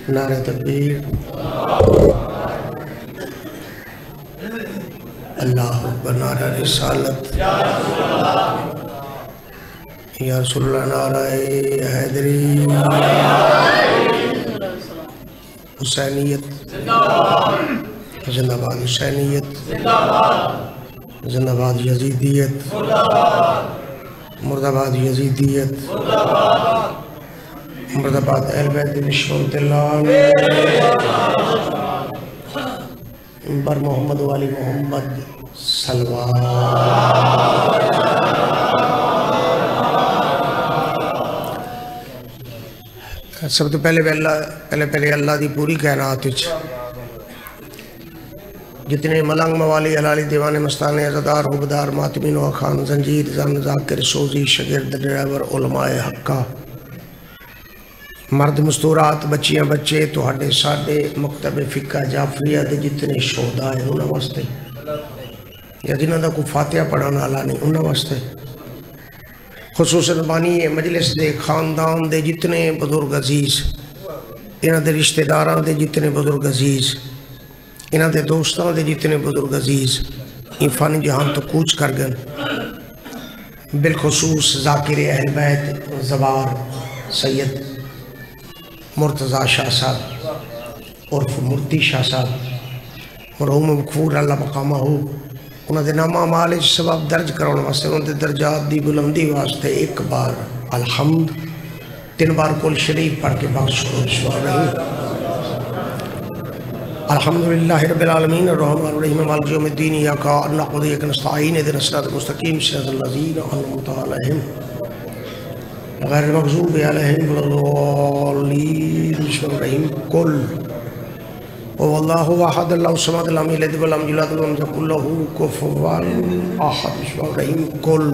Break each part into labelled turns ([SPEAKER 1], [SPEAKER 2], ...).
[SPEAKER 1] नारे तकबीर, अल्लाह अकबर, नारा रिसालत, या रसूलल्लाह, नारा हैदरी, हुसैनियत जिंदाबाद, हुसैनियत जिंदाबाद, यजीदियत मुर्दाबाद, यजीदियत मुर्दाबाद, अहले बैत बर मोहम्मद वाली मोहम्मद सलवात। सब तो पहले अल्लाह की पूरी कायनात जितने मलंग मवाली अलाली दीवाने मस्ताने अज़ादार हुबदार मातमीन व खान जंजीर जन जाकिर सोजी शगिर्द ड्राइवर उलमाए हक्का मर्द मस्तूरात बच्चियां बच्चे तुहाडे साडे मकतब फिक्का जाफरिया दे जितने शोहदा है उन्हां वास्ते या जिन्हां दा कोई फातिहा पढ़ाने वाला नहीं उन्हां वास्ते खुसूसन बानी मजलिस दे खानदान दे जितने बुजुर्ग अजीज इन्हां दे रिश्तेदारां दे जितने बुजुर्ग अजीज इन्हां दे दोस्तां दे जितने बुजुर्ग अजीज इफ़ानी जहान तो कूच कर गए बिलखुसूस ज़ाकिर अहल बैत ज़वार सैयद मुर्तज़ा शाह साहब उर्फ मुर्ती शाह साहब मरहूम मकफूर अल्लाह मकामा हो उन्होंने नामा माल सबब दर्ज कराने वास्ते उन्होंने दर्जात की बुलंदी वास्ते एक बार अलहम्द 3 बार कुल शरीफ पढ़ के बख्श नहीं अल्हम्दुलिल्लाहि रब्बिल आलमीन अर्रहमानिर रहीम मालिक यौमिद्दीन इय्याका नअबुदु व इय्याका नस्तईन इहदिनस सिरातल मुस्तकीम सिरातल लज़ीना अनअमता अलैहिम गैर मग़ज़ूबि अलैहिम वलद्दाल्लीन कुल वल्लाहु अहद अल्लाहु समद लम यलिद व लम यूलद व लम यकुल लहू कुफुवन अहद कुल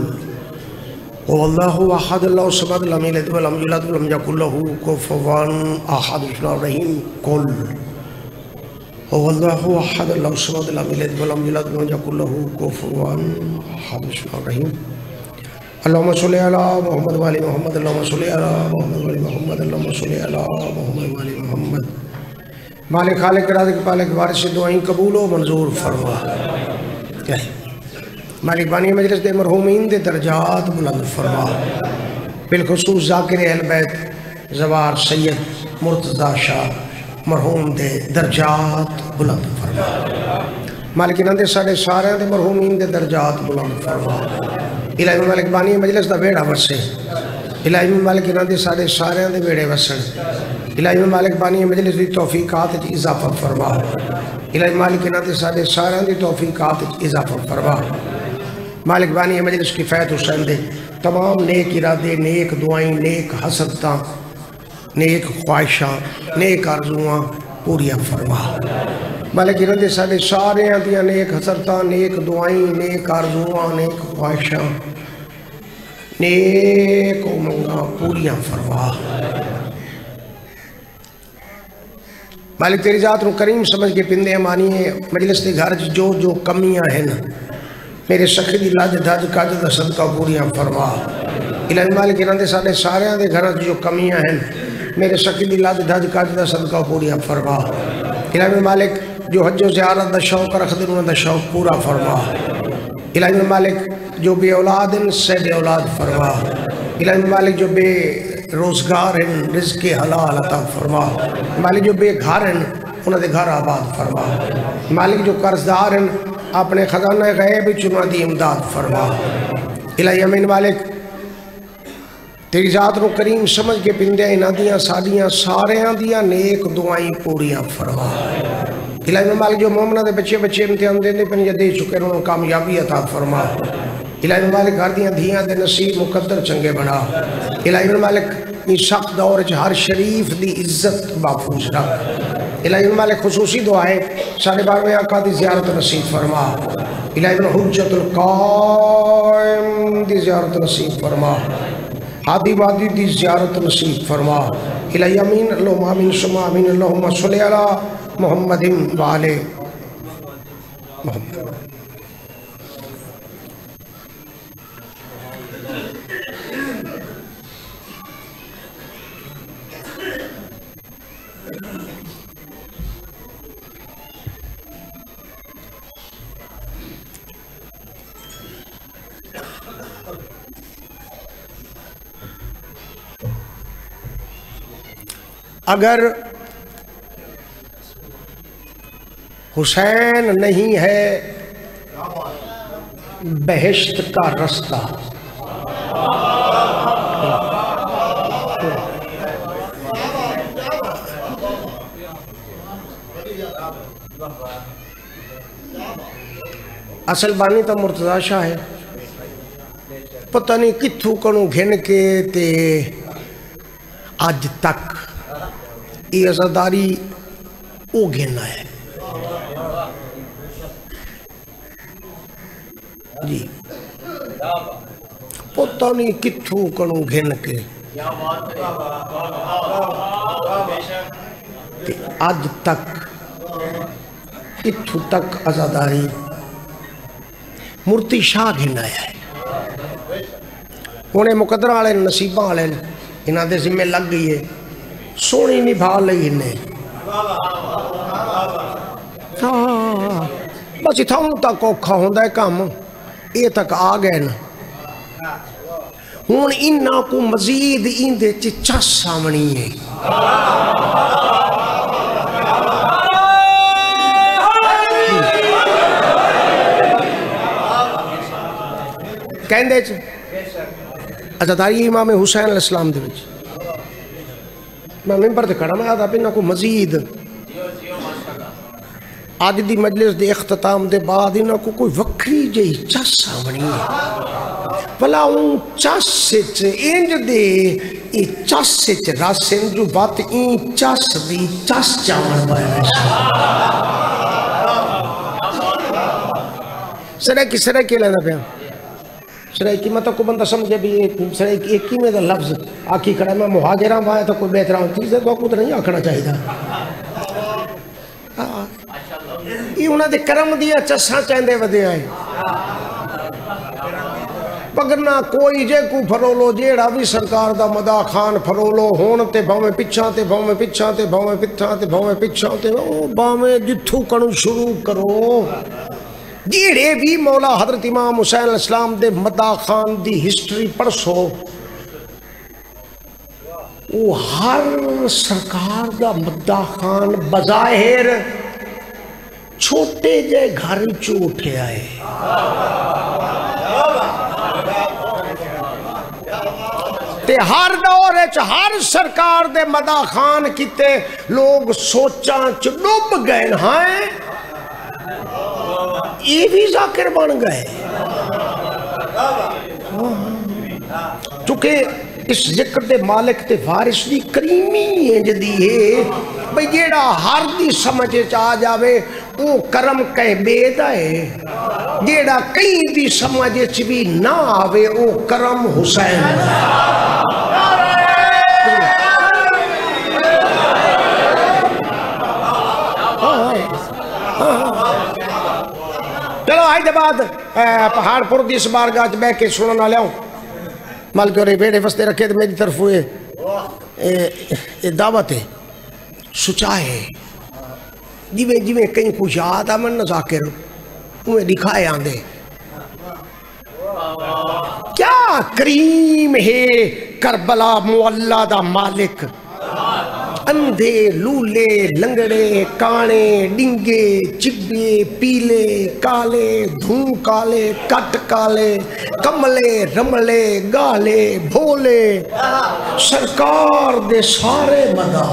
[SPEAKER 1] वल्लाहु अहद अल्लाहु समद लम यलिद व लम यूलद व लम यकुल लहू कुफुवन अहद कुल वल्लाहु अहद अल्लाहु समद लम यलिद व लम यूलद व लम यकुल लहू कुफुवन अहद अल्लाहुम्मा सल्लि अला मुहम्मद व आलि मुहम्मद अल्लाहुम्मा सल्लि अला मुहम्मद व आलि मुहम्मद अल्लाहुम्मा सल्लि अला मुहम्मद व आलि मुहम्मद मालिक खालिक राज़िक पालिक वारिस दुआएं कबूल व मंजूर फरमा। मालिक बानी मजलिस दे मरहूमीन दे दर्जात बुलंद फरमा बिलखुसूस ज़ाकिर अहल बैत ज़वार सैयद मुर्तज़ा शाह मरहूम दे दर्जात बुलंद फरमा। मालिक इन्हां दे साडे सारियां दे मरहूमीन दे दर्जात बुलंद फरमा। इलाही मालिक बानी मजलिस दा बेड़ा वसे इलाही मालिक इन्हां दे साडे सारियां दे बेड़े वसन इलाही मालिक बानी मजलिस दी तौफीकात च इजाफा फरमा। इलाही मालिक इन्हां दे साडे सारियां दी तौफीकात च इजाफा फरमा। मालिक बानी मजलिस किफ़ायत हुसैन दे तमाम नेक इरादे नेक दुआएं नेक हसरतां नेक ख्वाहिशां नेक आरज़ुआं पूरियां फरमा। मालिक इन्हां दे साडे सारियां दियां नेक हसरतां नेक दुआएं नेक आरज़ुआं नेक ख्वाहिशां नेक उमंगां पूरियां फरमा। मालिक तेरी जात नूं करीम समझ के पिंदे मानिए मजलिस के घर जो जो कमियां हैं मेरे सखी दी लज धज कज दा सदका पूरियां फरमा। इलाही मालिक इन्हां दे साडे सारियां दे घरां जो कमियां हैं मेरे सखी दी लज धज कज दा सदका पूरियां फरमा। इलाही मालिक जो हज ज़ियारत दा शौक रखदे उन्हां दा शौक पूरा फरमा। इलाही मालिक जो बे औलाद हैं से बे औलाद फरमा। इलाही मालिक जो बे रोज़गार हैं रिज़्क़ हलाल अता फरमा। मालिक जो बेघर हैं उन्हां दे घर आबाद फरमा। मालिक जो कर्जदार हैं अपने खजाना गैब चुना दी इमदाद फरमा। इलाही अमीन मालिक तेरी जात नूं करीम समझ के पिंदे इन्हां दियां साडियां सारियां दियां नेक दुआएं पूरियां फरमा। इलाही मालिक जो मोमना दे बच्चे बच्चे इम्तिहान देंदे पे दे चुके उन्होंने कामयाबी अता फरमा। इलाही मालिक घर दियां धियां दे नसीब मुकद्दर चंगे बना। इलाही मालिक इस सख्त दौर च हर शरीफ दी इज्जत महफूज रख। इलाही मालिक खुसूसी दुआ है साढ़े 12वें आका दी ज़ियारत नसीब फरमा। इलाही हुज्जतुल कायम दी ज़ियारत नसीब फरमा। हादी वादी दी ज़ियारत नसीब फरमा। इलाही अमीन अल्लाहुम्मा आमीन सुम्मा आमीन अल्लाहुम्मा सल्लि अला मुहम्मदिन व आले मुहम्मद। अगर हुसैन नहीं है बहिश्त का रास्ता, असल बानी तो मुर्तज़ा शाह है, पता नहीं कित्थू कणू घिन के ते अज तक ये अज़ादारी वो घिना है जी, पता नहीं कित्थू कणू घिन के ते अज तक कित्थू तक अज़ादारी मुर्ती शाह घिन आया है। उन्हें मुकदर वाले नसीबा वाले इन्हों के जिम्मे लग गई है, सोहनी निभा ली इन्हें। हाँ बस इतों तक औखा होंदा है काम, ये तक आ गए न हुण इन्हां को मजीद इंदे च चस आमनी है। कहंदे च अज़ादारी इमाम हुसैन अलैहिस्सलाम दे विच मैं मिंबर ते खड़ा, मैं आदा इन्हां को मजीद अज दी मजलिस दे इख्तिताम दे बाद इन्हां को कोई वक्री जी चस आवनी है। भला उन चस च इंज दे ये चस च रस जो बात ई चस दी चस चावण पाया सराकी लेना पिया। सराकी मतलब को बंदा समझे भी सराकी एक ही में लफ्ज आखी खड़ा, मैं मुहाजिरा पाया तो कोई बेहतर चीज़ है तो कुछ नहीं आखना चाहिए। ये उन्होंने करम दिया चसा चाहते वधे आए, पगना कोई जे को फरोलो जेड़ा भी सरकार दा मदा खान फरोलो होन ते भावें पिछा ते भावें पिछा ते भावें पिछा ते भावें पिछा ते भावें जिथों कणु शुरू करो। जेड़े भी मौला हजरत इमाम हुसैन अलैहिस्सलाम दे मदा खान दी हिस्ट्री पढ़सो, वो हर सरकार दा मदा खान बज़ाहिर छोटे जे घर चो उठे आए। ते हर दौर हर सरकार दे मदा खान किते लोग सोचा च डुब गए हैं, ये भी जाकिर बन गए। चूंकि इस जिक्र दे मालिक ते वारिस दी करीमी इंजदी है भाई जेड़ा हर दी समझ आ जावे वो करम कह बेदा है, जेड़ा कई दी समझ भी ना आवे वो करम हुसैन। चलो आज के बाद पहाड़पुर की इस बारगाह बह के सुनना लिया मालिक और बेड़े वस्ते रखे तो मेरी तरफ ये दावत है सुचा है। जिमें जिमें कहीं कुछ याद आमन जाकिर उन्हें दिखाए आंदे क्या करीम है करबला मुअल्ला दा मालिक। अंधे लूले लंगड़े काने डिंगे चिब्बे पीले काले धूं काले कट काले कमले रमले गाले भोले सरकार दे सारे मदा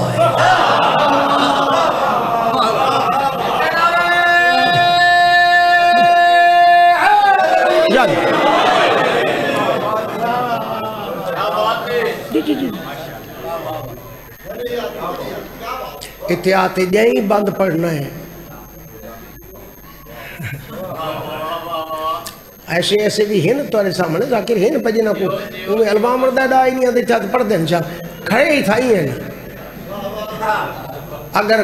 [SPEAKER 1] इतिहास यही बंद पढ़ना है। ऐसे ऐसे भी हैं तुम्हारे सामने जाकिर हैं पर जिन्हों को उन्हें अलवा मरदा डाई नहीं आते छत पढ़ते हैं खड़े ही थाई हैं। अगर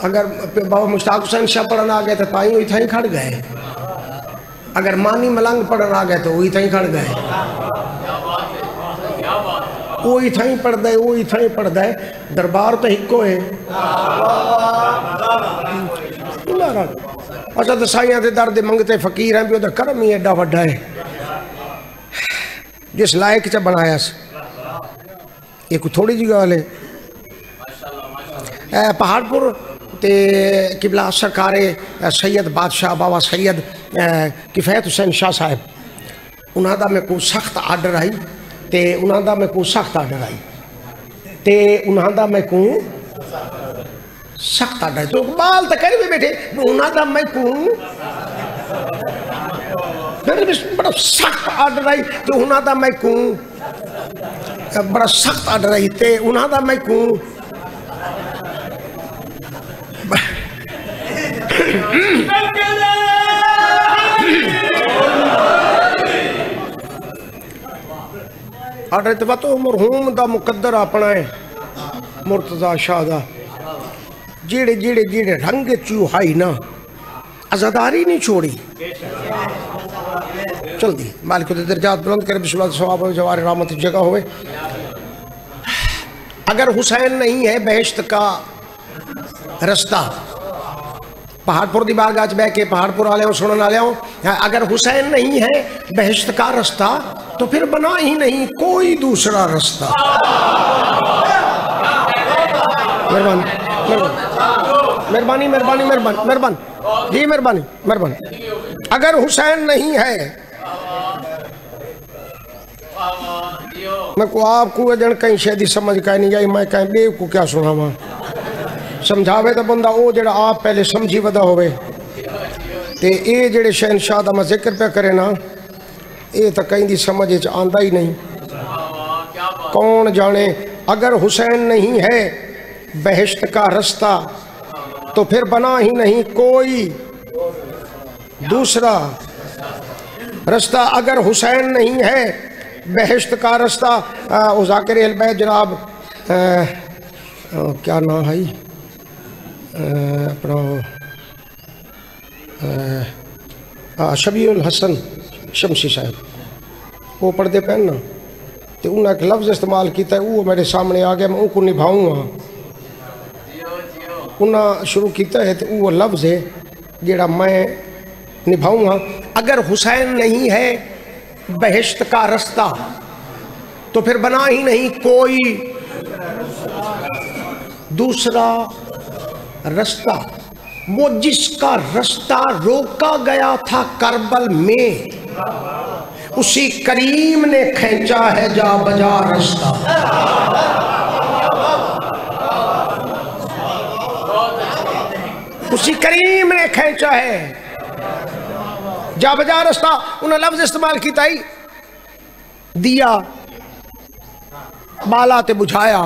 [SPEAKER 1] अगर बाबा मुश्ताक हुसैन शाह पढ़न आ गए तो ताई वही थाई खड़ गए, अगर मानी मलंग पढ़न आ गए तो वही थाई खड़ गए। वही थाई पढ़ता है वही थाई पढ़ता है, दरबार तो हिको है। अच्छा तो साइया के दर दे मंगते फकीर हैं भी उधर करम ही एडा वड्डा है जिस लायक च बनाया ये कोई थोड़ी जी गल है। पहाड़पुर ते किबला सरकार सैयद बादशाह बाबा सैयद किफ़ैत हुसैन शाह साहब उन्हां दा मैं को सख्त आर्डर आई ते उन्हां दा मैं को सख्त आर्डर आई ते उन्हां दा मैं को सख्त आर्डर तो बाल तो कर भी बैठे उन्हां दा मैं को बड़ा सख्त आर्डर आई तो उन्हां दा मैं को बड़ा सख्त आर्डर आई ते उन्हां दा मैं को आर्डर तो तो मरहूम दा मुकद्दर अपना है मुर्तज़ा शाह दा जेड़े जेड़े जेड़े रंग चूहाई ना आज़ादारी नहीं छोड़ी चल दी मालिक के दर्जात बुलंद करे बिस्मिल्लाह सवाब जवार रहमत की जगह होवे। अगर हुसैन नहीं है बहिश्त का रास्ता पहाड़पुर की बारगाह च बह के पहाड़पुर वाले सुनने वाले हो अगर हुसैन नहीं है बहिश्त का रास्ता तो फिर बना ही नहीं कोई दूसरा रास्ता। मेहरबानी मेहरबानी मेहरबानी मेहरबानी मेहरबानी जी मेहरबानी मेहरबानी। अगर हुसैन नहीं है मैं को आपको जन कहीं शायद समझ का नहीं आई मैं कहीं बेव को क्या सुनावा समझावे तो बंदा वो जरा आप पहले समझी वदा होवे ते ये जेड़े शहनशाह दा मैं जिक्र पे करे ना ये तो कहीं दी समझ च आंदा ही नहीं। कौन जाने अगर हुसैन नहीं है बहिश्त का रास्ता तो फिर बना ही नहीं कोई दूसरा रास्ता। अगर हुसैन नहीं है बहिश्त का रास्ता ज़ाकिर अल-बैत जनाब क्या नाम है अपना शबीउल हसन शमसी साहब वो पढ़ते पे ना तो उन्हें एक लफ्ज़ इस्तेमाल किया वो मेरे सामने आ गया मैं उनको निभाऊँगा उन्हें शुरू किया है तो वो लफ्ज़ है जेड़ा मैं निभाऊँगा। अगर हुसैन नहीं है बहिश्त का रास्ता तो फिर बना ही नहीं कोई दूसरा रास्ता। वो जिसका रास्ता रोका गया था करबल में उसी करीम ने खींचा है जा बजा रास्ता। उसी करीम ने खींचा है जा बजा रास्ता। उन्हें लफ्ज इस्तेमाल किया ही दिया बाला ते बुझाया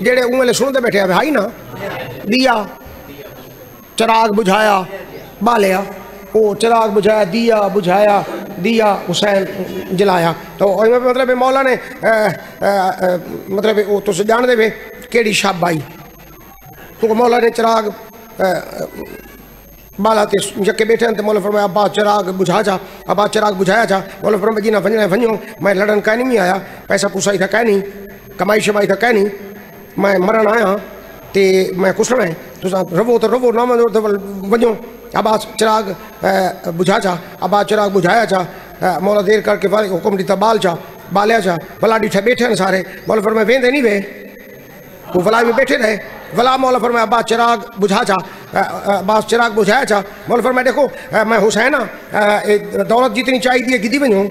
[SPEAKER 1] जेड़े उंगले सुनते बैठे भाई ना दिया चिराग बुझाया बालिया वो चिराग बुझाया दिया हुसैन जलाया। तो मतलब मौला ने मतलब वो तुम जान दे केड़ी शब आई तो मौला ने चिराग बाला ते जके बैठे तो मौला फरमाया अब्बा चिराग बुझा जा। अब्बा चिराग बुझाया जा मौला फरमाया जी ना वंजना वनो मैं लड़न कह नहीं आया पैसा पूसा था कह नहीं कमाई शमाई था कह नहीं मैं मरण आया ते मैं कुछना है तुम रवो ना मनो तो वनो। अब्बा चिराग बुझा जा। अब्बा चिराग बुझाया जा मौला देर करके हुक्म दिता बाल जा बालिया जा भला डिठे बैठे हैं सारे मौला फरमाया वेंदे नहीं वे वो भला में बैठे रहे भला मौला फरमाया अब्बा चिराग बुझा जा। अब्बा चिराग बुझाया जा मौला फरमाया देखो मैं हुसैन दौलत जितनी चाहिए किदी वनो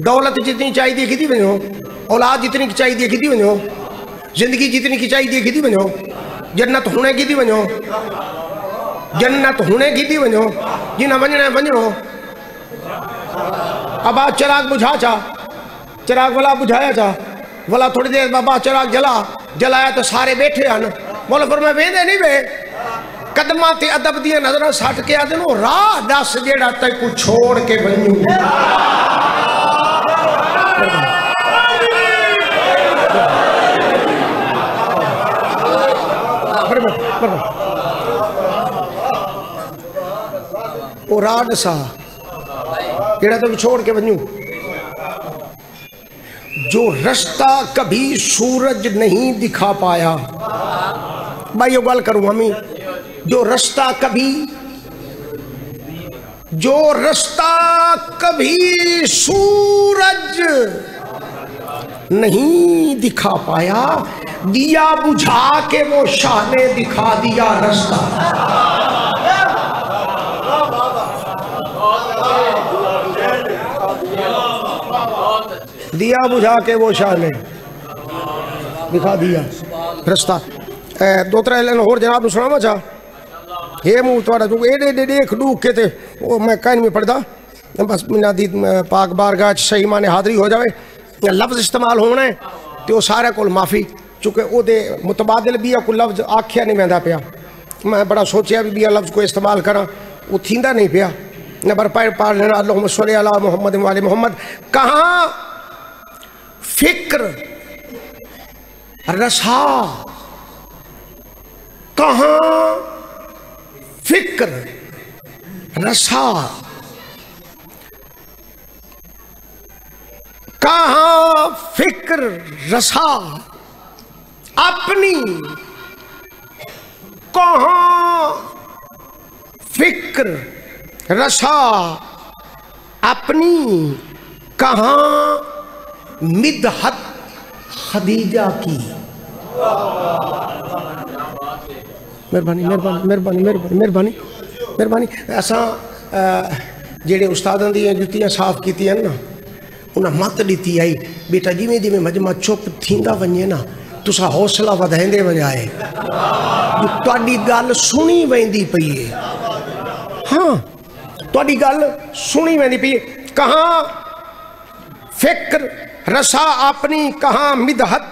[SPEAKER 1] दौलत जितनी चाहिए किदी वनो औलाद जितनी चाहिए किदी वनो जिंदगी जितनी की चाहिए किदी वनो जन्नत होने किदी वनो जन्नत होने किदी वनो जिन्हें वजना वनो। अब्बा चिराग बुझा जा चिराग वाला बुझाया जा वाला थोड़ी देर बाबा चिराग जलाया तो सारे बैठे हैं मौला फरमाया वेंदे नहीं वे कदमां ते अदब दी नजर सट के आदे नो राह दस जेड़ा तैकू छोड़ के वनू। वो राह दसा जेड़ा तैकू छोड़ के वनू। जो रास्ता कभी सूरज नहीं दिखा पाया भाई ये गल करूँ हमी जो रास्ता कभी सूरज नहीं दिखा पाया, दिया बुझा के वो शाह ने दिखा दिया रास्ता। दिया बुझा के वो शाह ने दिखा दिया रास्ता। दो त्रै लाइन होर जनाब सुनावा चाह, हे मुँह थोड़ा तू एडे देख डूक के थे वो मैं कहनी में पढ़दा बस मिनादी पाक बारगाह सही माने हाज़री हो जाए, लफ्ज़ इस्तेमाल होना है तो सारे को माफ़ी, चूँकि वो मुतबादिल भी कोई लफ्ज़ आख्या नहीं वहदा पिया। मैं बड़ा सोचा भी लफ्ज़ को इस्तेमाल करा, वो थींदा नहीं पिया। नंबर पढ़ लेना अल्लाहुम्मा सल्ली अला मुहम्मद व आले मुहम्मद। कहाँ फिक्र रसा, कहाँ फिक्र रसा, कहाँ फिक्र रसा अपनी, कहाँ फिक्र रसा अपनी, कहाँ मिदहत खदीजा की। मेहरबानी मेहरबानी मेहरबानी मेहरबानी मेहरबानी मेहरबानी। असा जेड़े उस्तादां दी जुत्तियां साफ कीतियां ना, उन्हें मत दी आई बेटा जिमें जिमें मजमा चुप थींदा वने ना तुसा हौसला वधाइंदे वजाए तुहाडी गल सुनी वेंदी पई है। हाँ तुहाडी गल सुनी वेंदी पई है। कहाँ फिक्र रसा अपनी, कहाँ मिदहत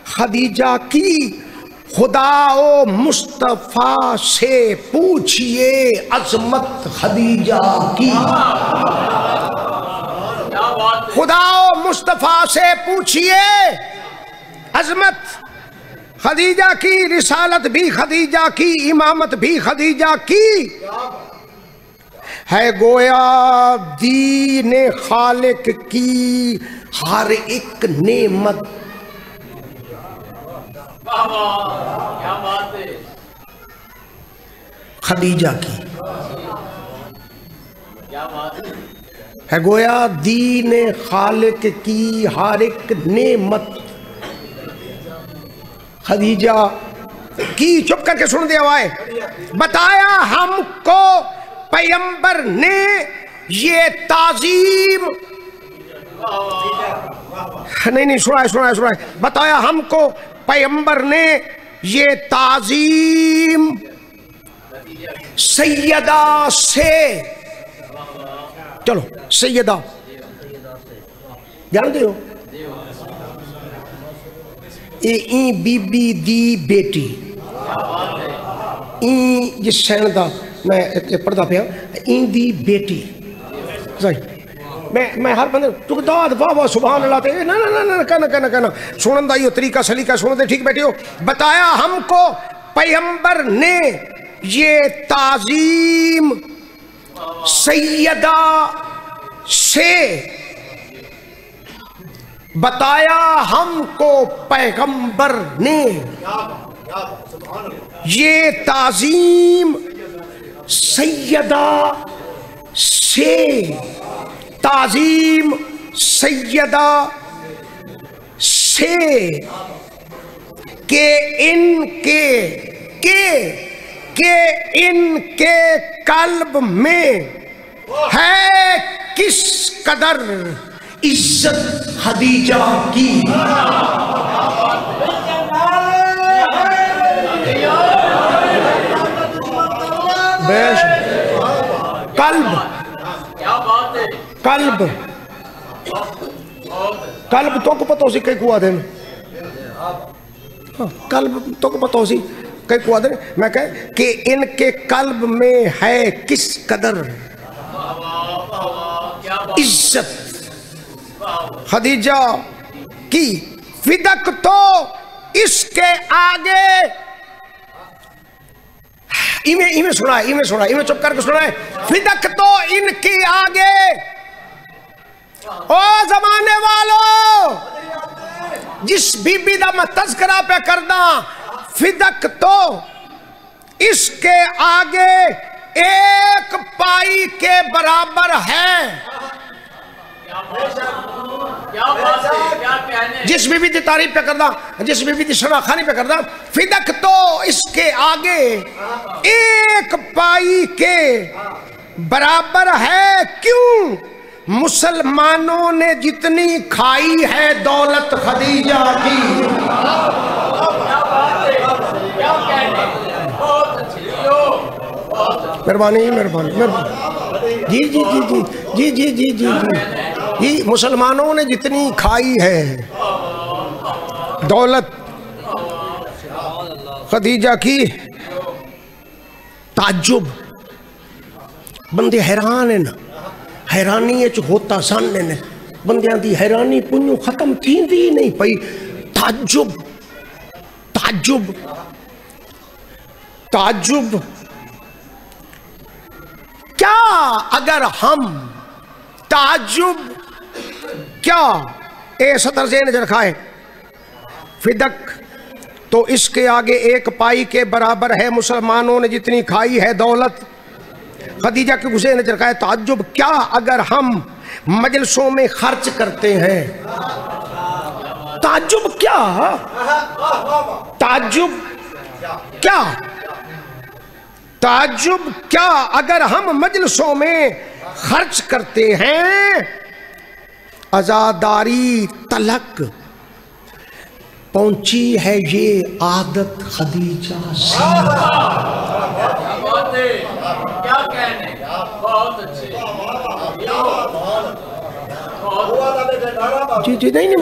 [SPEAKER 1] खदीजा की, खुदाओ मुस्तफ़ा से पूछिए अजमत खदीजा की। खुदाओ मुस्तफ़ा से पूछिए अजमत खदीजा की, रिसालत भी खदीजा की, इमामत भी खदीजा की है। गोया दीने खालिक की हर एक नेमत, खदीजा की है। गोया दीने खालिक की हर एक नेमत खदीजा की। चुप करके सुन दिया हुआ है। बताया हमको पैगंबर ने ये ताजीम, नहीं सुनाए। बताया हमको पैगंबर ने ये ताजीम सैयदा से, चलो सैयदा जानते हो ई बीबी दी बेटी, ई जिस सैन का मैं पढ़ता पाया इंदी बेटी सही। मैं हर बंदे तू दाद वाह वाह सुभान अल्लाह ते ना ना ना कहना सुनन दा यो तरीका सलीका सुनते ठीक बैठे हो। बताया हमको पैगंबर ने ये ताजीम सैयदा से, बताया हमको पैगंबर ने ये ताजीम सैयदा से, ताजीम सैयदा से के इनके कल्ब में है किस कदर इज्जत खदीजा की। कल्ब कल्ब कल्ब तो को पता हो सी कई कुआ देन। हाँ कल्ब तो को पता हो सी कई कुआ देन। मैं कह कि इनके कल्ब में है किस कदर इज्जत खदीजा की। फिदक तो इसके आगे, इमे सुना इमे चुप करके सुना है। फिदक तो इनके आगे, ओ जमाने वालों जिस बीबी दा मैं तज़किरा पे करदा, फिदक तो इसके आगे एक पाई के बराबर है। जिस बीबी की तारीफ पे करदा, जिस बीबी की शनाखानी पे करदा, फिदक तो इसके आगे एक पाई के बराबर है क्यों, मुसलमानों ने जितनी खाई है दौलत खदीजा की। मेहरबानी मेहरबानी मेहरबानी जी जी जी जी जी जी जी जी जी जी मुसलमानों ने जितनी खाई है दौलत खदीजा की। ताज्जुब बंदे हैरान है ना, हैरानी होता सामने ने बंदियां दी हैरानी पुन्नू खत्म थी नहीं पई। ताज्जुब ताज्जुब ताज्जुब क्या अगर हम ताज्जुब क्या ए सदर ज़हन में रखा है, फिदक तो इसके आगे एक पाई के बराबर है, मुसलमानों ने जितनी खाई है दौलत खदीजा के गुस्से ने रखा है। ताज्जुब क्या अगर हम मजलिसों में खर्च करते हैं। ताज्जुब क्या, ताज्जुब क्या, ताज्जुब क्या अगर हम मजलिसों में खर्च करते हैं। आजादारी तलक पहुंची है ये आदत खदीजा से। क्या कहने, बहुत अच्छे जी जी नहीं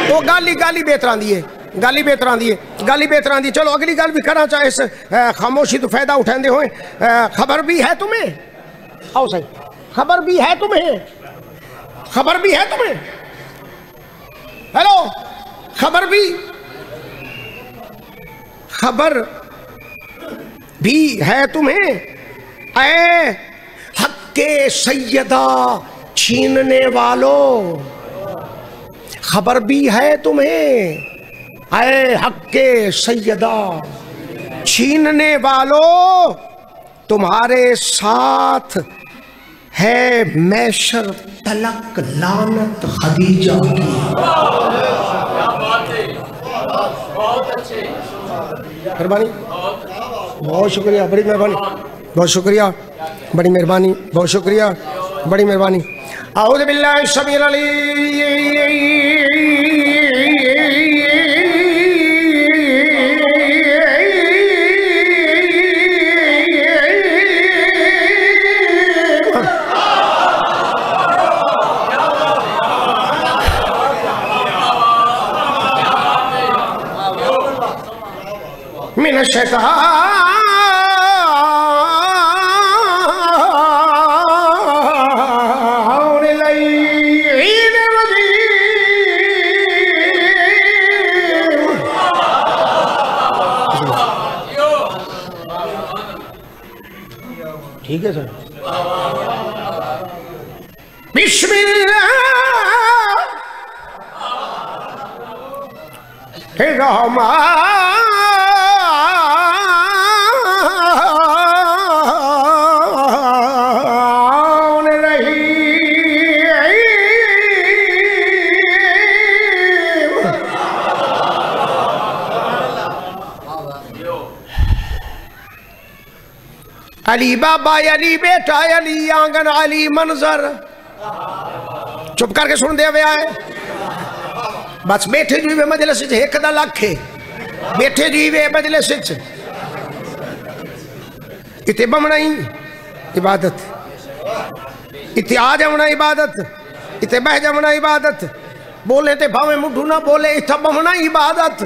[SPEAKER 1] वो गाली गाली बेहतर आंदी है, गाली बेहतर आंदी है, गाली बेहतर आंदी। चलो अगली गल भी करना चाहे इस खामोशी तो फायदा उठाते हुए। खबर भी है तुम्हें, आओ सही, खबर भी है तुम्हें, खबर भी है तुम्हें, हेलो खबर भी, खबर भी है तुम्हें। ऐ हक के सैयदा छीनने वालों, खबर भी है तुम्हें। ऐ हक के सैयदा छीनने वालों, तुम्हारे साथ है मैशर तलक लानत खदीजा की। मेहरबानी, बहुत शुक्रिया, बड़ी मेहरबानी, बहुत शुक्रिया, बड़ी मेहरबानी, बहुत शुक्रिया, बड़ी मेहरबानी। औज़ु बिल्लाहि शमील मिन शैतान ठीक है सर। बिस्मिल्लाह अली बाबा अली बेटा अली आंगन अली मंजर। चुप करके सुन दे वे आए बस। बैठे जी वे मजलिस एक दा लख है, बैठे जी वे मजलिस इतने बमना ही इबादत, इतने आ जाना इबादत, इतने बह जाना इबादत। बोले ते भावे मुठू ना बोले, इतना बमना इबादत।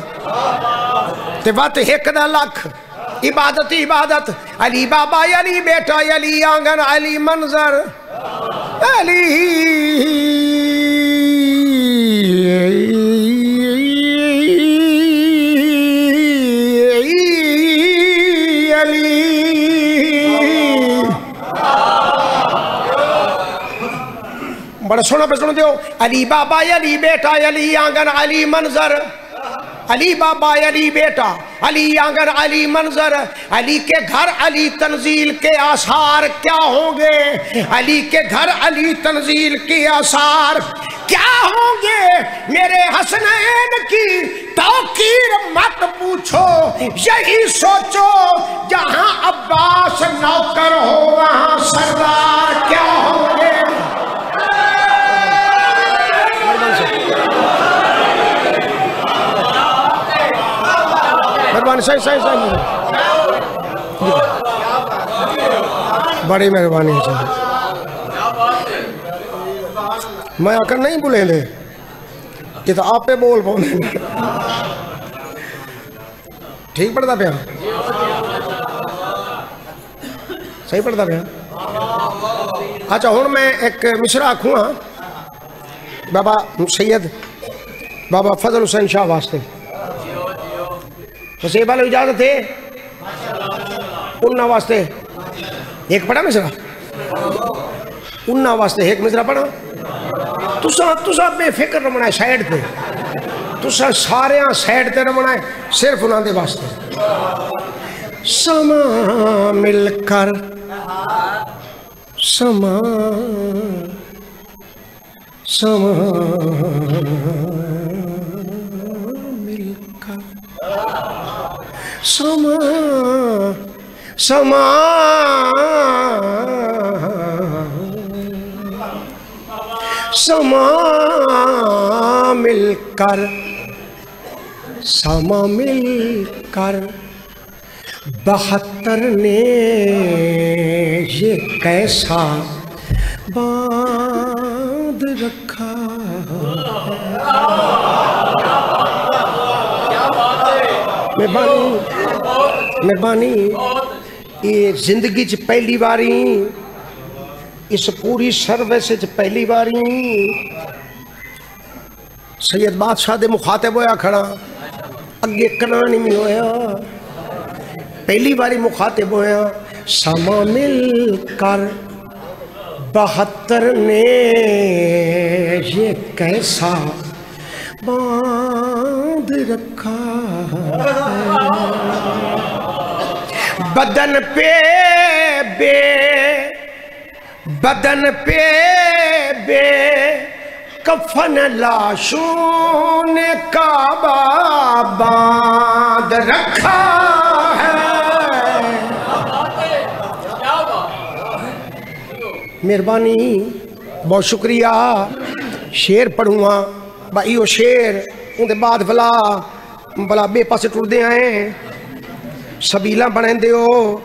[SPEAKER 1] ते बात एक दा लख इबादत ही इबादत। अली बाबा अली बेटा अली आंगन अली मंजर अली अली। बड़ा सोना पे सुन दो। अली बाबा अली बेटा अली आंगन अली मंजर अली बाबा अली बेटा, अली आंगन अली मंजर, अली के घर अली तंजील के आसार क्या होंगे? अली के घर अली तंजील के आसार क्या होंगे? मेरे हसनैन की तौकीर मत पूछो, यही सोचो जहां अब्बास नौकर हो वहां सरदार क्या होंगे? सही सही सही, बड़ी मेहरबानी है। मैं आकर नहीं बुलेंगे, ये तो आप पे बोल पाने। ठीक पढ़ता पिया, सही पढ़ता पिया। अच्छा हूँ मैं एक मिसरा आखूँ बाबा सैयद बाबा फजल हुसैन शाह वास्ते, तो सेब वाले इजाजत है उन्ना वास्ते एक पढ़ा मिसरा, उन्ना वास्ते एक मिसरा पढ़ा। तुसा बेफिक्र रमना है साइड पे, तुसा सारे साइड ते रमना है, सिर्फ उन्होंने वास्ते। समा मिलकर समा समा मिलकर समा समा समा मिलकर समा मिलकर 72 ने ये कैसा बांध रखा। मेहरबानी ये जिंदगी च पहली बारी, इस पूरी सर्विस च पहली बारी सैयद बादशाह दे मुखातिब होया खड़ा, अगे कना नहीं होया, पहली बारी मुखातिब होया। समा मिल कर 72 ने ये कैसा बांध रखा। बदन पे बे कफन लाशों ने काबा बांध रखा है। मेहरबानी, बहुत शुक्रिया। शेर पढ़ूँगा भाई, वो शेर उनके बाद भला बे पासे टुरदे आए, सबीला बनाते हो,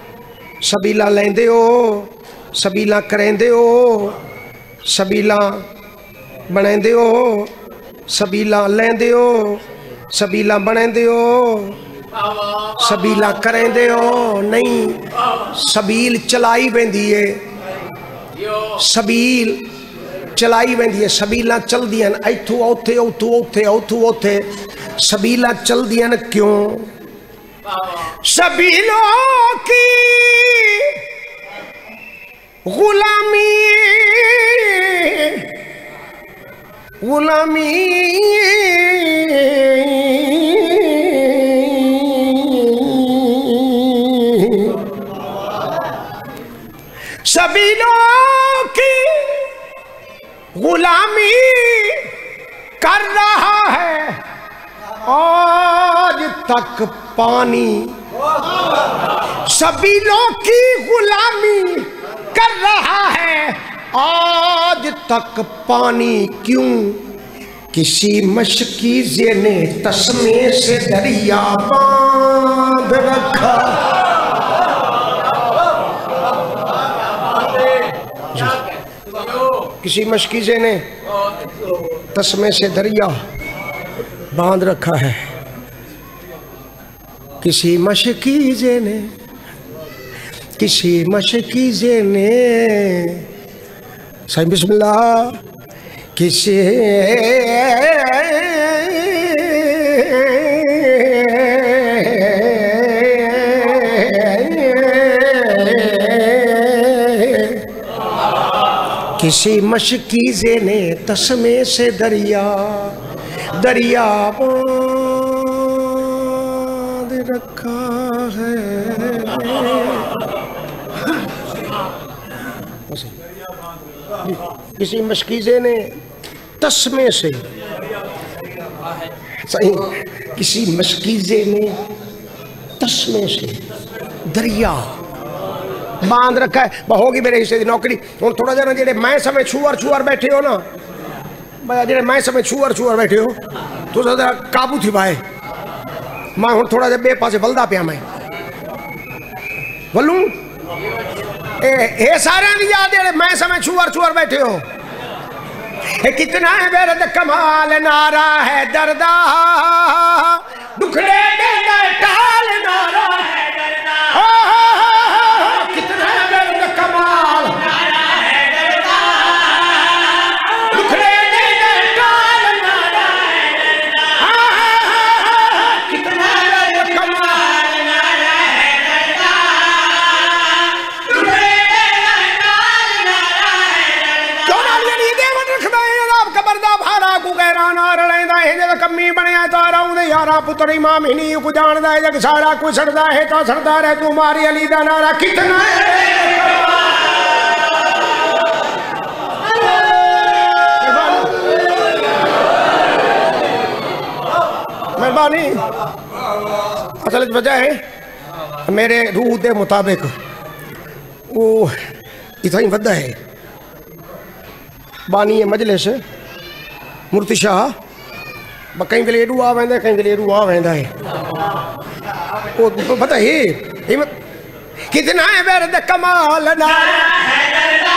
[SPEAKER 1] सबीला लेंदे हो, सबीला करेंदे हो, सबीला बनाते हो, सबीला लेंदे हो, सबीला बनाते हो, सबीला करेंदे हो। नहीं, सबील चलाई वेंदी है, सबील चलाई वेंदी है, सबीला चलदियां इथों उथे उथों उथे उथों उथे, सबीला चलदियां क्यों? सबीलों की गुलामी गुलामी सबीलों की गुलामी कर रहा है आज तक पानी। सबीलों की गुलामी कर रहा है आज तक पानी। क्यों? किसी मशकीज़े ने तस्मे से दरिया बांध रखा। किसी मशकीज़े ने तस्मे से दरिया बांध रखा है। किसी मशकीज़े ने, किसी मशकीज़े ने, सही बिस्मिल्लाह, किसी किसी मशकीज़े ने तस्मे से दरिया दरिया बांध रखा है। किसी मशकीज़े ने तस्मे से, सही, किसी मशकीज़े ने तस्मे से दरिया बांध रखा है। होगी मेरे हिस्से की नौकरी। हूँ थोड़ा जरा जेडे मैं समय छुअर बैठे हो ना, जेडे मैं समय छुअर बैठे हो तो जरा काबू थी भाई। मैं हूँ थोड़ा जहा बे पासे बलदा पिया मैं बोलूँ ए सारे दी याद जेडे मैं समय छुअर बैठे हो। कितना है बेरद कमाल, नारा है दर्दा दुखड़े दे टाल, नारा है दर्दा। कितना है बेरद कमाल, नारा है दर्दा दुखड़े दे टाल, नारा है दर्दा। कितना है बेरद कमाल, नारा है दर्दा दुखड़े दे टाल, नारा है दर्दा। क्यों ना ये देवन रखदा है आप कबरदा भारा को गैराना रलेंदा है जद कमी बनया तारा उदे यारा पुत्र इमाम ही नहीं को जानदा है जग सारा कोई सड़दा है तो सड़दा रहे तू मारी अली दा नारा। कितना है मेहरबानी। असल वजह है मेरे रूह के मुताबिक वो इतना ही वदा है बानी मजलिस मुर्ति शाह कई वेले एडू आ वेंदा कई वेले एडू आ वेंदा है। वो पता है कितना है बेरद कमाल, नारा है दर्दा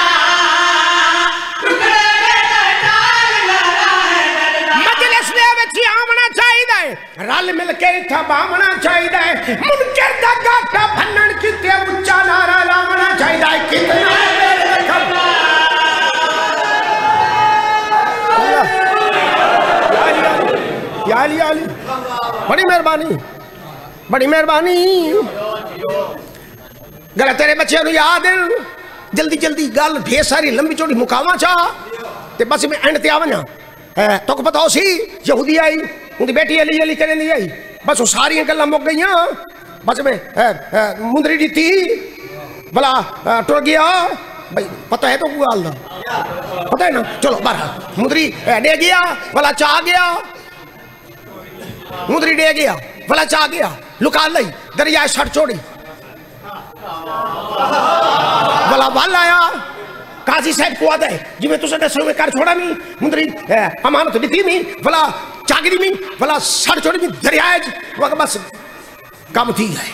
[SPEAKER 1] मजलिस दे विच आवना चाहिए, रल मिल के इत्थे बावना चाहिए, मुनकर दा गाटा भन्नण किते उच्चा नारा लावना चाहिए। कितना है बेरद कमाल, याली याली बड़ी मेहरबानी, बड़ी मेहरबानी। गला तेरे बच्चे याद जल्दी जल्दी गल ढेर सारी लंबी चौड़ी मुकावा चा ते बस मैं एंड ते आ वना। तो पता हो सी यहूदी आई उनकी बेटी अली अली करें आई, बस वो सारी गल्लां मुक गई। बस मैं मुंदरी दी भला टुर गया भाई, पता है तो गल दा पता है ना। चलो बारह मुंदरी डे गया भला चा गया, मुंदरी डे गया भला चा गया, लुका लई दरिया छड़ छोड़ी भला वल आया। काजी साहब को आदा है जिम्मे तुसा दसो में कर छोड़ा नहीं, मुंदरी अमानत दी नहीं भला चागरी में भला छड़ छोड़ी में दरिया वह बस कम थी है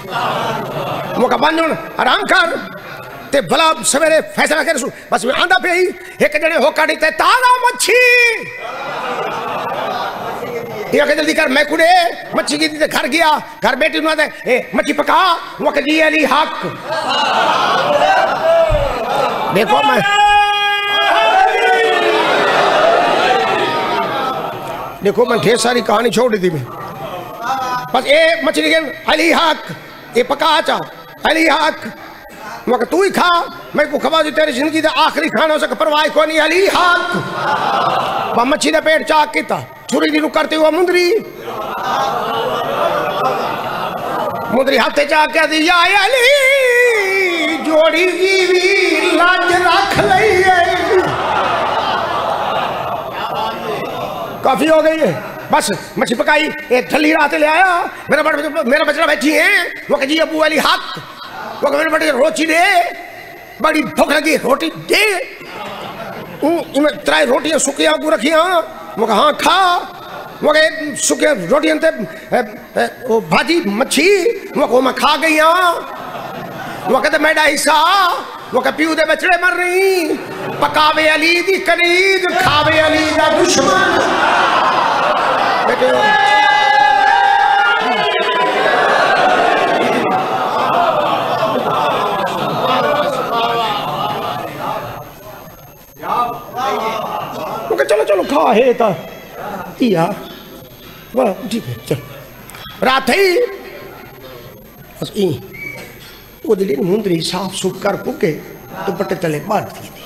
[SPEAKER 1] वो का बन आराम कर ते भला सवेरे फैसला कर सु। बस मैं आंदा पे एक जने हो काटी ते ताजा मच्छी ये के जल्दी कर। मैं कुड़े मच्छी की घर गया, घर बेटी नु दे मच्छी पका वो के जी अली हक। देखो मैं ढेर सारी कहानी छोड़ दी थी मैं। बस ये मछली के अली हक ये पका चा अली हक मैं तू ही खा, मैं को खवा जो तेरी जिंदगी का आखिरी खाना हो सके परवाह को नहीं। अली हक मच्छी ने पेट चाक किया छुरी दी करते हुआ मुंदरी हाथे चाक क्या दी अली जोड़ी जीवी लाज रख लई काफी हो गई है। बस मच्छी पकाई एक थली रात ले आया, मेरा बचड़ा बैठी है वो जी अबू अली हक वो मेरे बड़े रोटी दे, बड़ी भूख लगी रोटी दे। त्राई रोटियां सुखिया को रखिया वो हाँ खा वो सुखिया रोटियां वो भाजी मच्छी वो मैं खा गई हाँ। वो कहते मेरा हिस्सा वो कह प्यू दे बचड़े मर रही, पकावे अली दी कनीद खावे अली दा दुश्मन। चलो चलो खा है ता ठीक है चल रात ही बस वो दिल्ली मुंदरी साफ सुख कर पुके तो पट्टे तले बांध दी थी।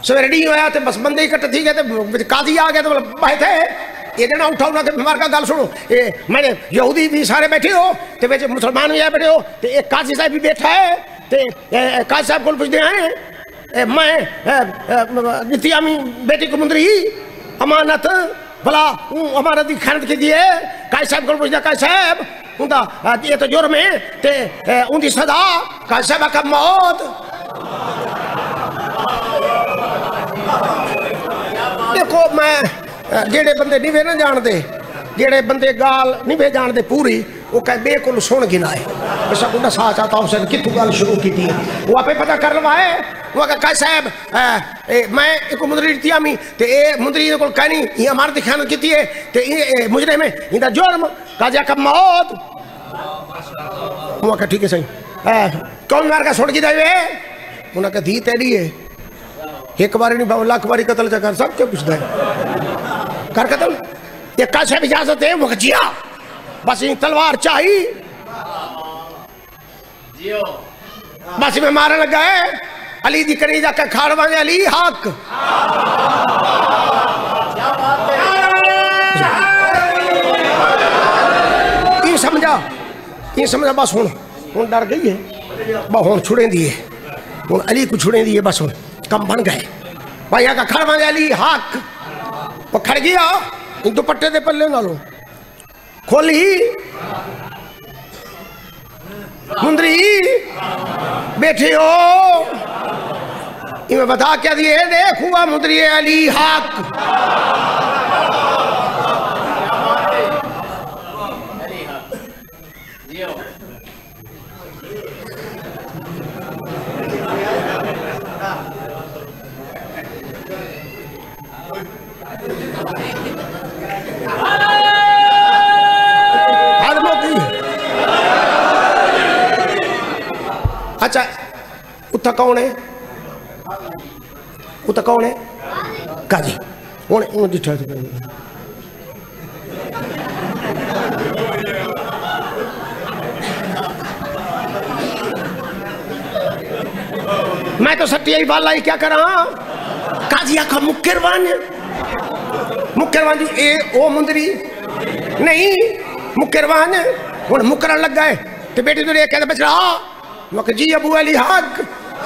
[SPEAKER 1] सवेरे नहीं होया तो बस बंदे इकट्ठे थी गए तो काजी आ गया तो बाहे थे ये देना उठा उठा के हमारे का गल सुनो, ये मैंने यहूदी भी सारे बैठे हो तो बेचे मुसलमान भी आए बैठे हो तो एक काजी साहब भी बैठा है तो काजी साहब को पूछते हैं मैं नित्यामी बेटी को मुंदरी अमानत भला अमानत की खैरत की दिए काजी साहब को पूछते काजी साहब उनका ये तो जुर्म है ते उनकी सदा काजी साहब का मौत। देखो मैं जेड़े बंदे नहीं वे ना जानते जेड़े बंदे गाल नहीं वे जानते पूरी वो कह बिल्कुल सुन गिनाए ऐसा गुंडा सा चाहता उसने कितों गल शुरू की थी वो आपे पता कर लवाए वो कह साहब मैं एक मुंदरी दी आमी ते ए मुंदरी को कहनी ये हमारे दिखाने की थी ते ये मुजरे में इनका जुर्म काजा का मौत। वो कह ठीक है सही कौन मार का छोड़ की जाए उन्हें कहा धी तेरी है एक बार नहीं बाबू लाख बारी कत्ल चकर सब क्या पूछता है कर कत्ल ये कैसे इजाजत है वो जिया बस ये तलवार चाहिए बस में मारने लगा है अली दी करी जाकर खाड़वा अली हक ये समझा बस हूँ डर गई है बस हूँ छुड़े दिए हूँ अली को छुड़े दिए बस हूँ कम बन गए भाई का खड़वा अली हक वो खड़ गया इन दुपट्टे दे पल्ले नालों खोली मुंदरी बैठे हो इन्हें बता क्या दिए देख हुआ मुंदरी अली हक अच्छा उत्था कौन है उत्था कौन है काजी हूँ जिठा मैं तो सट्टी ही बाल लाई क्या करा काजी आखा मुक्केरवान जी ए ओ मुंदरी नहीं मुक्केरवान हूँ मुकरन लग गए तो बेटी तो कहते बच रहा मक जी अबू अली हक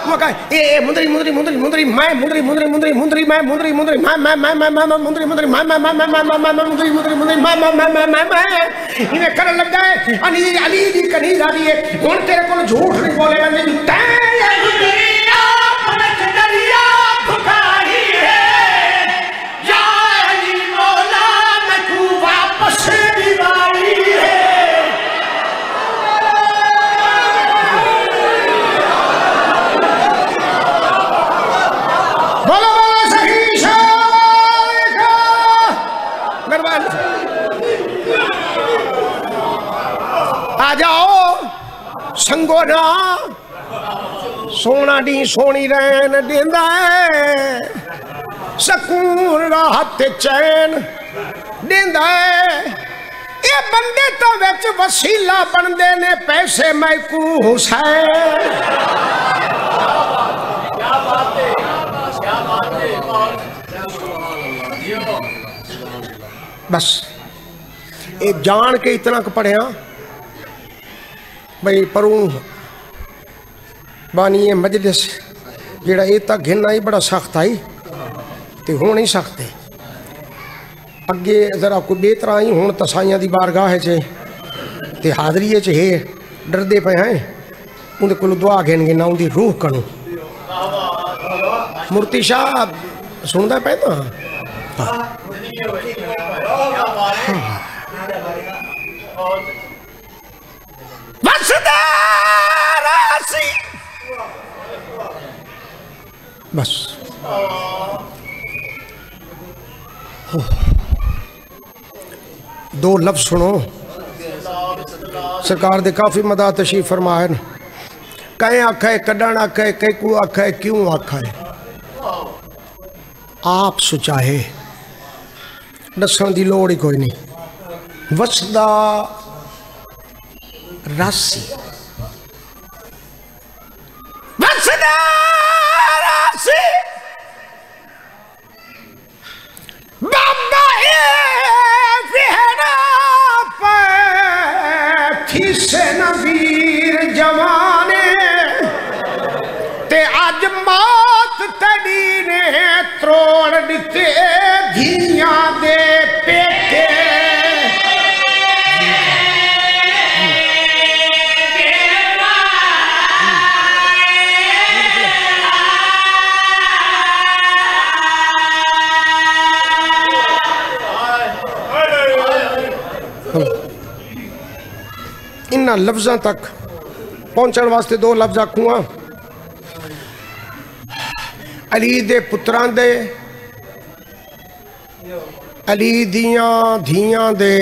[SPEAKER 1] मका ए मुंदरी मुंदरी मुंदरी मुंदरी मैं मुंदरी मुंदरी मुंदरी मुंदरी मैं मुंदरी मुंदरी मैं मुंदरी मुंदरी मैं मुंदरी मुंदरी मुंदरी मैं इन्हें करन लग गए अली अली दी कनी जा रही है हुन तेरे को झूठ नहीं बोले मैं तैया दुनिया पलट दरिया फुकारी है या अली मौला मैं तू वापस दीवारी है आ जाओ संगो ना सोना दी सोनी रैन देंदा है सकून राहत चैन देंदा है ये बंदे तो विच वसीला बनदे ने पैसे मैकू हुसैन क्या बात है बस ये जान के इतना पढ़िया भाई परूं बानी मजलिस जेड़ा ये तक घिनना ही बड़ा सख्त आई तो हो नहीं सकते अगे जरा कोई बेतरा ही हूँ तसाइया की बारगाह च हाजरी च है डरते पे हैं उनके को दुआ घेनगे ना उनकी रूह करूँ मूर्ति शाह सुनता पे तो बस दो लफ्ज सुनो सरकार दे काफ़ी मदा तशरीफ फरमाए कहीं आखा है कड्डण आखा है कई को आखा है क्यों आखा है आप सुचाहे दसन की लोड़ ही कोई नहीं वसदा रासी वसदा रासी बाबा इन्हां लफ्ज़ां तक पहुंचण वास्ते दो लफ्ज़ आखूंगा। अली दे पुत्रां दे, अली दियां धियां दे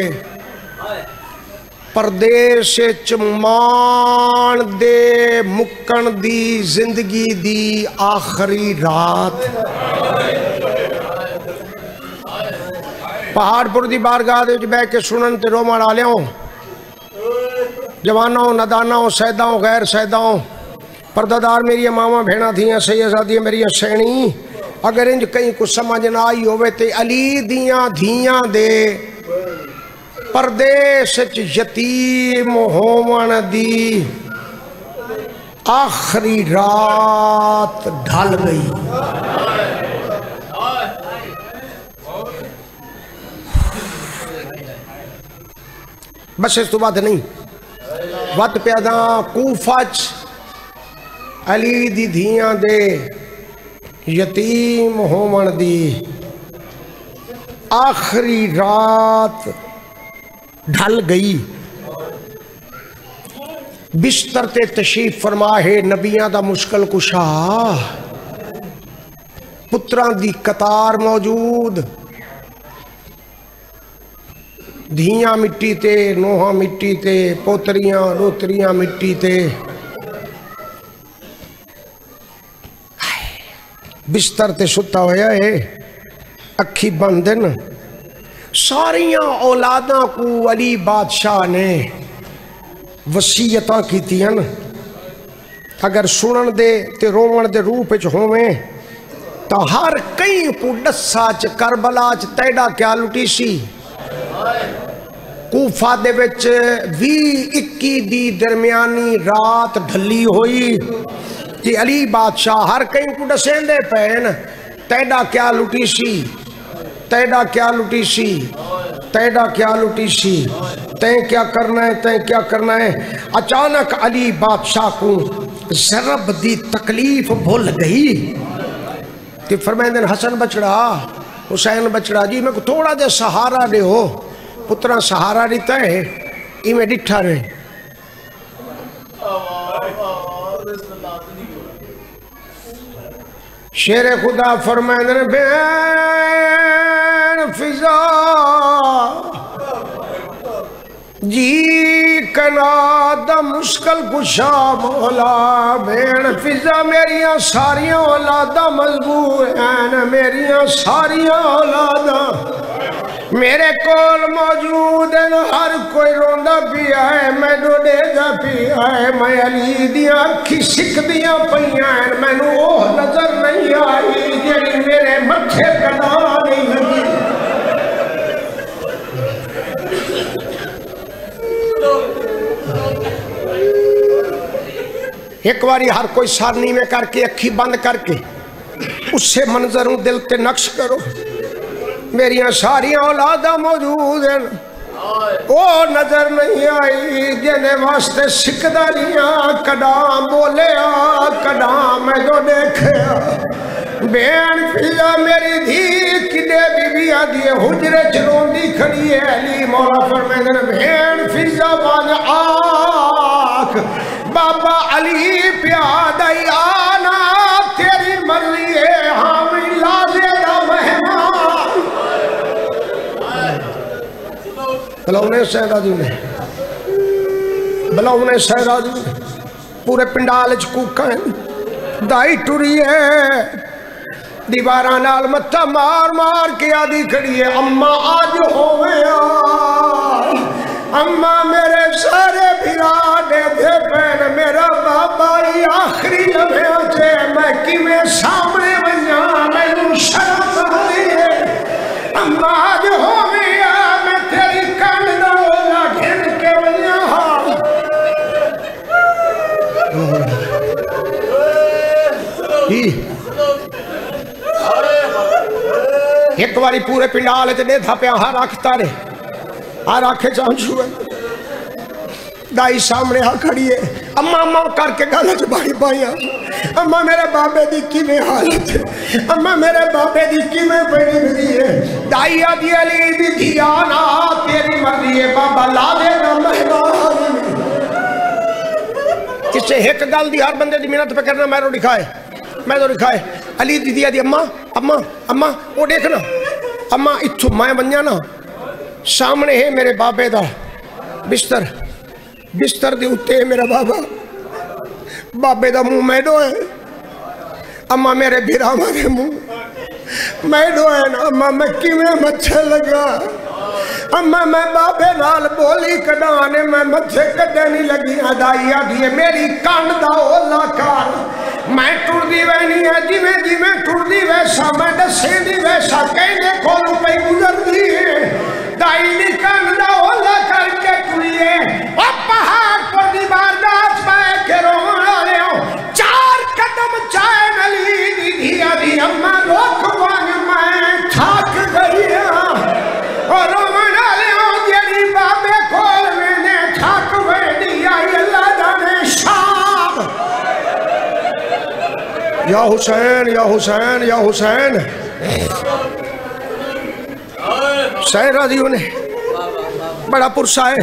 [SPEAKER 1] परदेश च मान दे मुक्कण दी जिंदगी दी आखिरी रात। पहाड़पुर दी बारगाह दे बह के सुनन ते रोमण आलियों, जवानों नदानों सैदाओं गैर सैदाओं, पर्दादार मेरी मामा भेणा थी सैयदादी मेरी सैनी, अगर इंज कहीं कुछ समझ ना आई होवे ते अली दियां धियां दे परदेश च यतीम होवन दी आखिरी रात ढल गई। बस इस तो बाद नहीं वत प्यादा कूफा च अली दी धियां दे यतीम होवन दी आखिरी रात ढल गई। बिस्तर ते तशरीफ फरमा है नबियां दा मुश्किल कुशा, पुत्रां दी कतार मौजूद, धियां मिट्टी ते नोहां मिट्टी ते पोतरियां लोतरियां मिट्टी ते। बिस्तर ते सुता होया है, अखी बंद न। सारियां औलादां को अली बादशाह ने वसीयतां कीतियां। अगर सुनन दे ते रोवण दे रूप च होवें तो हर कई को दस्सा च करबला च तैडा क्या लुटी सी। कूफा दे विच 20-21 दी दरमियानी रात ढली हुई कि अली बादशाह हर कई को दसेंदे पैन तैडा क्या लुटी सी, तैडा क्या लुटी सी, तैडा क्या लुटी सी, तय क्या करना है, तय क्या करना है। अचानक अली बादशाह को ज़रब दी तकलीफ भूल गई कि फरमाइंदे हसन बचड़ा हुसैन बचड़ा जी मैं को थोड़ा जा सहारा दे हो, पुत्रा सहारा दिता है इमें डिठा रहे। शेरे खुदा फरमाइंदे बैन फिजा जी कनादा मुश्किल कुशा मौला, बैन फिजा मेरिया सारिया औलादा मजबूर हैं, मेरिया सारिया औलादा मेरे कोल मौजूद है। हर कोई रोंदा पिया है, मैं डोडेगा पिया है, मैं अली दियां अखी सिकदियां पईयां हैं, मैनू ओह नजर नहीं आई जेड़ी मेरे मथे कदा नहीं लगी। एक बारी हर कोई सारनी में करके अखी बंद करके उससे मंजरों दिल ते नक्श करो। मेरिया सारिया औलादा मौजूद हैं, ओ नजर नहीं आई जिन्हें वास्ते सिकदा लिया कदा बोले कदा मैं जो देखा। बेन फिजा मेरी धी किडे बीबिया दिए हुजरे चलोंदी खड़ी है। अली मौला फरमांदे बेन फिजा बाज आख बाबा अली प्यादा आना तेरी मर्जी है, हाँ मैं लाजे दा मेहमान। बलौने शहजादी ने बलौने शहजादी पूरे पिंडाल च कूका दाई टुरी है, दीवारा नाल मत्था मार मार के आदि खड़ी है अम्मा आज होवे अम्मा मेरे सारे फिरा दे दे पैन मेरा बाबा ही आखिरी लम्हे से मैं किवें सामने बना मैनू शर्म आती है। अम्मा आज होवे मैं तेरी कन दा ओला घिन के बना। एक बारी पूरे पिंडाल च देखा पिया हर अख तारे हर आखे चांचू है। दाई सामने आ खड़ी है अम्मा अम्मा करके गल च बाई पाई। अम्मा मेरे बाबे दी किवें हालत है, अम्मा मेरे बाबे दी किवें पड़ी मिली है। दाई आदि अली दी धिया ना तेरी मर्जी है बाबा ला देगा मेहमान। इसे एक गल दी हर बंदे की मेहनत पे करना, मैं तो दिखाए अली दीदी आदि अम्मा अम्मा अम्मा वो देखना अम्मा इथों मैं बनिया ना सामने है मेरे बाबे दा बिस्तर, बिस्तर के उत्ते है मेरा बाबा, बाबे दा मुंह मैडो है, अम्मा मेरे बिरामा के मुंह मैडो है ना। अम्मा मैं किवें मत्थे लगा, अम्मा मैं बाबे नाल बोली कढ़ाने मैं मत्थे कदे नहीं लगी। दाई आदि मेरी कंड दा ओला कर, मैं टुरदी वैनी है जिवें जिवें टुरदी वैसा मैं दसेंदी वैसा कहने कोल पे गुजरदी है। दाई दी कंड दा ओला करके टुरिए ओ पहाड़ पर दीवार नाच पाए के रोण वाले हो। 4 कदम चाहे नली दीदी आदि अम्मा रोक वांग मैं थक गई हां और रोण वाले हो जेड़ी बाबे कोल मैंने थक वेंदी आई अल्लाह जाने शाम। या हुसैन या हुसैन या हुसैन सहरा जी उन्हें बड़ा पुरसा है।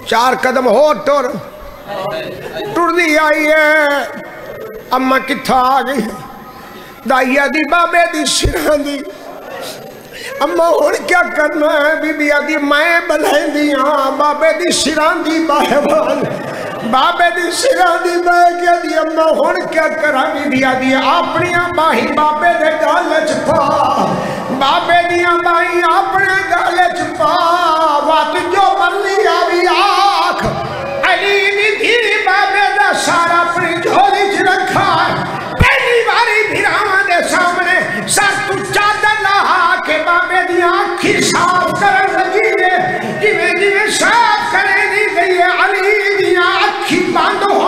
[SPEAKER 1] 4 कदम हो टुरदी आई है। अम्मा किथा आ गई, दाइया दी बाबे दी सिरां दी। अम्मा हुण क्या करना है? बीबी आदि मैं बलैंदी हाँ बाबे दी सिरां दी बाहवान, बाबे दी सिरां दी बह गया दी। अम्मा हुण क्या करा? बीबी आदि अपनी बाही बाबे दे गल च पा, बाबे दियां बाही अपने गल च पा। वत जो मर्जी आवी आख, अली दी धीरी बाबे दा सारा अपनी झोली च रखा। पहली बारी भिरावां दे सामने सर तू चादर लहा के बाबे दी अखी साफ करन लगी ने। जिवें जिवें साफ करे दी गई है अली दी अखी बंद हो